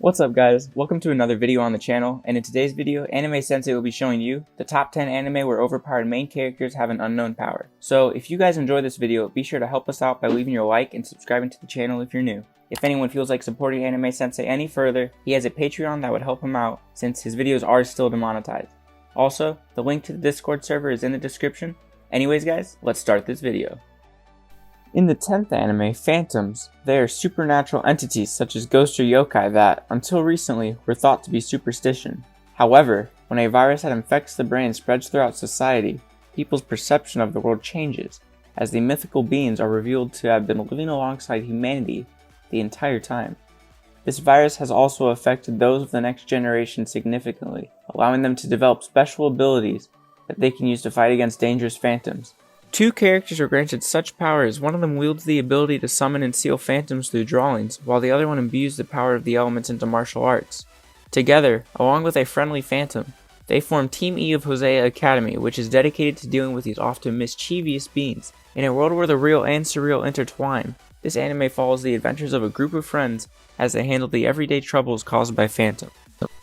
What's up guys, welcome to another video on the channel, and in today's video, Anime Sensei will be showing you the top 10 anime where overpowered main characters have an unknown power. So if you guys enjoy this video, be sure to help us out by leaving your like and subscribing to the channel if you're new. If anyone feels like supporting Anime Sensei any further, he has a Patreon that would help him out since his videos are still demonetized. Also, the link to the Discord server is in the description. Anyways guys, let's start this video. In the 10th anime, Phantoms, they are supernatural entities such as ghosts or yokai that, until recently, were thought to be superstition. However, when a virus that infects the brain spreads throughout society, people's perception of the world changes, as the mythical beings are revealed to have been living alongside humanity the entire time. This virus has also affected those of the next generation significantly, allowing them to develop special abilities that they can use to fight against dangerous phantoms. Two characters are granted such powers. One of them wields the ability to summon and seal phantoms through drawings, while the other one imbues the power of the elements into martial arts. Together, along with a friendly phantom, they form Team E of Hosea Academy, which is dedicated to dealing with these often mischievous beings. In a world where the real and surreal intertwine, this anime follows the adventures of a group of friends as they handle the everyday troubles caused by phantoms.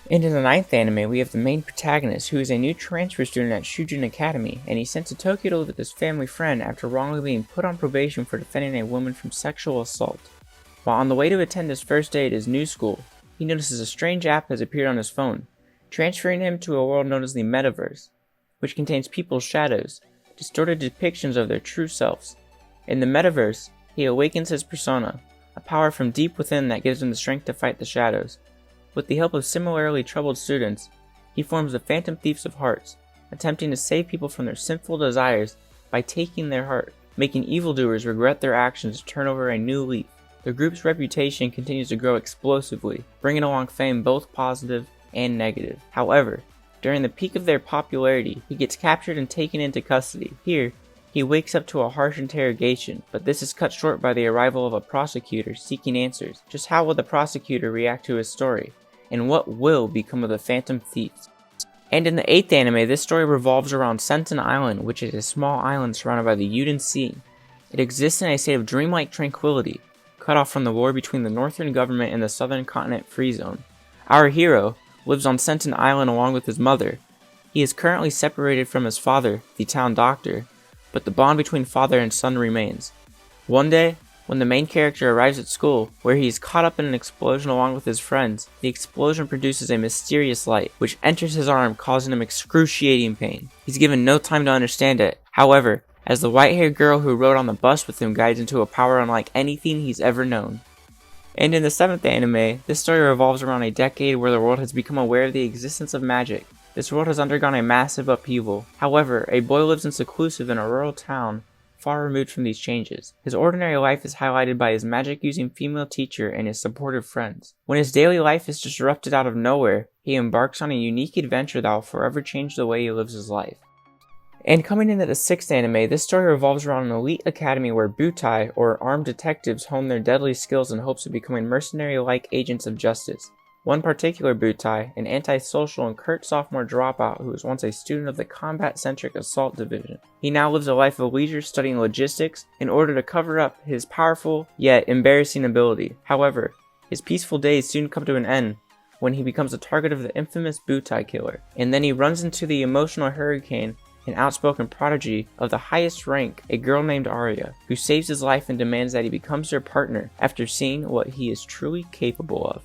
And in the 9th anime, we have the main protagonist, who is a new transfer student at Shujin Academy, and he's sent to Tokyo to live with his family friend after wrongly being put on probation for defending a woman from sexual assault. While on the way to attend his first day at his new school, he notices a strange app has appeared on his phone, transferring him to a world known as the Metaverse, which contains people's shadows, distorted depictions of their true selves. In the Metaverse, he awakens his persona, a power from deep within that gives him the strength to fight the shadows. With the help of similarly troubled students, he forms the Phantom Thieves of Hearts, attempting to save people from their sinful desires by taking their heart, making evildoers regret their actions to turn over a new leaf. The group's reputation continues to grow explosively, bringing along fame both positive and negative. However, during the peak of their popularity, he gets captured and taken into custody. Here, he wakes up to a harsh interrogation, but this is cut short by the arrival of a prosecutor seeking answers. Just how will the prosecutor react to his story? And what will become of the Phantom Thieves? And in the 8th anime, this story revolves around Senten Island, which is a small island surrounded by the Yuden Sea. It exists in a state of dreamlike tranquility, cut off from the war between the northern government and the southern continent free zone. Our hero lives on Senten Island along with his mother. He is currently separated from his father, the town doctor, but the bond between father and son remains. One day, when the main character arrives at school, where he is caught up in an explosion along with his friends, the explosion produces a mysterious light, which enters his arm, causing him excruciating pain. He's given no time to understand it. However, as the white-haired girl who rode on the bus with him guides into a power unlike anything he's ever known. And in the 7th anime, this story revolves around a decade where the world has become aware of the existence of magic. This world has undergone a massive upheaval. However, a boy lives in seclusive in a rural town, far removed from these changes. His ordinary life is highlighted by his magic-using female teacher and his supportive friends. When his daily life is disrupted out of nowhere, he embarks on a unique adventure that will forever change the way he lives his life. And coming into the 6th anime, this story revolves around an elite academy where butai, or armed detectives, hone their deadly skills in hopes of becoming mercenary-like agents of justice. One particular butai, an antisocial and curt sophomore dropout who was once a student of the combat-centric assault division. He now lives a life of leisure studying logistics in order to cover up his powerful yet embarrassing ability. However, his peaceful days soon come to an end when he becomes a target of the infamous butai killer, and then he runs into the emotional hurricane and outspoken prodigy of the highest rank, a girl named Arya, who saves his life and demands that he becomes her partner after seeing what he is truly capable of.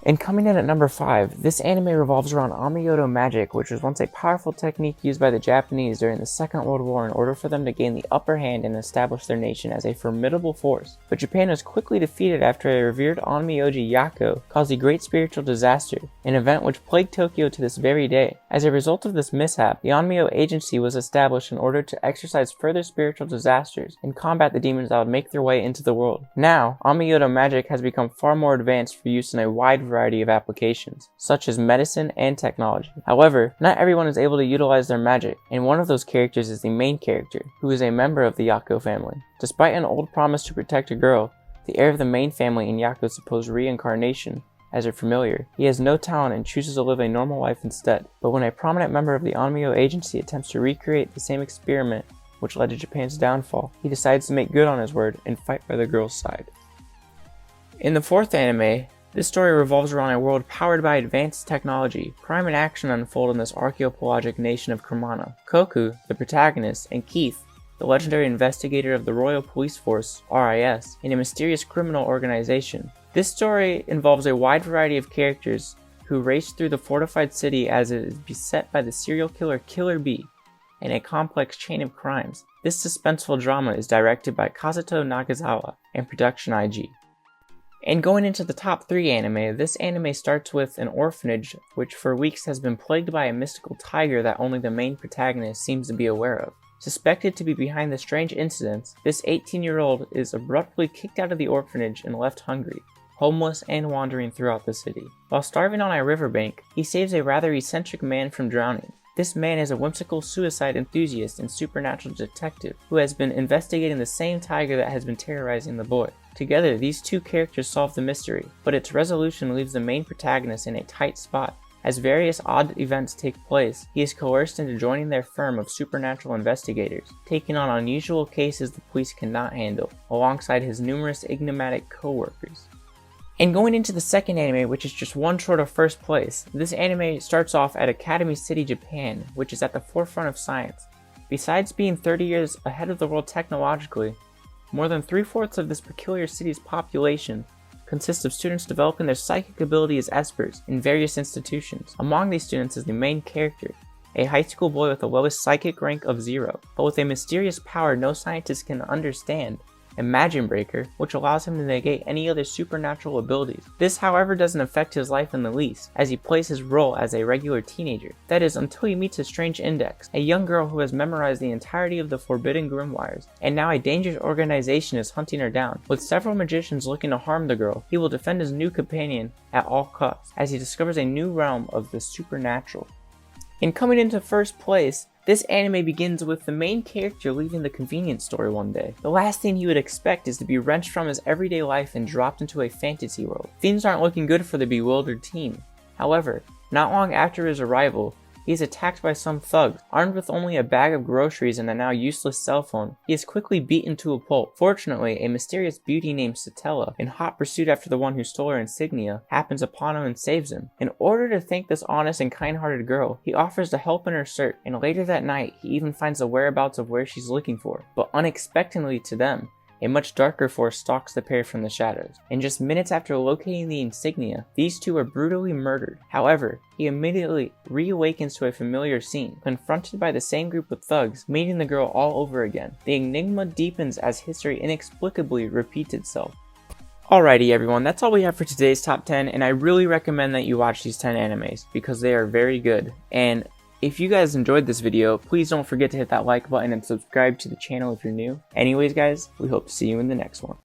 And coming in at number 5, this anime revolves around Amiyoto magic, which was once a powerful technique used by the Japanese during the Second World War in order for them to gain the upper hand and establish their nation as a formidable force. But Japan was quickly defeated after a revered Onmyoji Yako caused a great spiritual disaster, an event which plagued Tokyo to this very day. As a result of this mishap, the Onmyo Agency was established in order to exercise further spiritual disasters and combat the demons that would make their way into the world. Now, Amiyoto magic has become far more advanced for use in a wide variety of applications, such as medicine and technology. However, not everyone is able to utilize their magic, and one of those characters is the main character, who is a member of the Yako family. Despite an old promise to protect a girl, the heir of the main family in Yako's supposed reincarnation, as her familiar, he has no talent and chooses to live a normal life instead. But when a prominent member of the Onmyo Agency attempts to recreate the same experiment which led to Japan's downfall, he decides to make good on his word and fight by the girl's side. In the 4th anime, This story revolves around a world powered by advanced technology. Crime and action unfold in this archaeopelagic nation of Cremona. Koku, the protagonist, and Keith, the legendary investigator of the Royal Police Force, RIS, in a mysterious criminal organization. This story involves a wide variety of characters who race through the fortified city as it is beset by the serial killer Killer Bee and a complex chain of crimes. This suspenseful drama is directed by Kazuto Nagasawa and Production IG. And going into the top 3 anime, this anime starts with an orphanage which for weeks has been plagued by a mystical tiger that only the main protagonist seems to be aware of. Suspected to be behind the strange incidents, this 18-year-old is abruptly kicked out of the orphanage and left hungry, homeless and wandering throughout the city. While starving on a riverbank, he saves a rather eccentric man from drowning. This man is a whimsical suicide enthusiast and supernatural detective who has been investigating the same tiger that has been terrorizing the boy. Together, these two characters solve the mystery, but its resolution leaves the main protagonist in a tight spot. As various odd events take place, he is coerced into joining their firm of supernatural investigators, taking on unusual cases the police cannot handle, alongside his numerous enigmatic co-workers. And going into the second anime, which is just one short of first place, this anime starts off at Academy City, Japan, which is at the forefront of science. Besides being 30 years ahead of the world technologically, more than 3/4 of this peculiar city's population consists of students developing their psychic ability as experts in various institutions. Among these students is the main character, a high school boy with the lowest psychic rank of 0, but with a mysterious power no scientist can understand, Imagine Breaker, which allows him to negate any other supernatural abilities. This, however, doesn't affect his life in the least, as he plays his role as a regular teenager. That is, until he meets his strange index, a young girl who has memorized the entirety of the forbidden grimoires, and now a dangerous organization is hunting her down. With several magicians looking to harm the girl, he will defend his new companion at all costs, as he discovers a new realm of the supernatural. And coming into first place, this anime begins with the main character leaving the convenience store one day. The last thing he would expect is to be wrenched from his everyday life and dropped into a fantasy world. Things aren't looking good for the bewildered teen. However, not long after his arrival, he is attacked by some thugs. Armed with only a bag of groceries and a now useless cell phone, he is quickly beaten to a pulp. Fortunately, a mysterious beauty named Satella, in hot pursuit after the one who stole her insignia, happens upon him and saves him. In order to thank this honest and kind-hearted girl, he offers to help in her search, and later that night, he even finds the whereabouts of where she's looking for. But unexpectedly to them, a much darker force stalks the pair from the shadows, and just minutes after locating the insignia, these two are brutally murdered. However, he immediately reawakens to a familiar scene, confronted by the same group of thugs, meeting the girl all over again. The enigma deepens as history inexplicably repeats itself. Alrighty everyone, that's all we have for today's top 10, and I really recommend that you watch these 10 animes, because they are very good. And if you guys enjoyed this video, please don't forget to hit that like button and subscribe to the channel if you're new. Anyways guys, we hope to see you in the next one.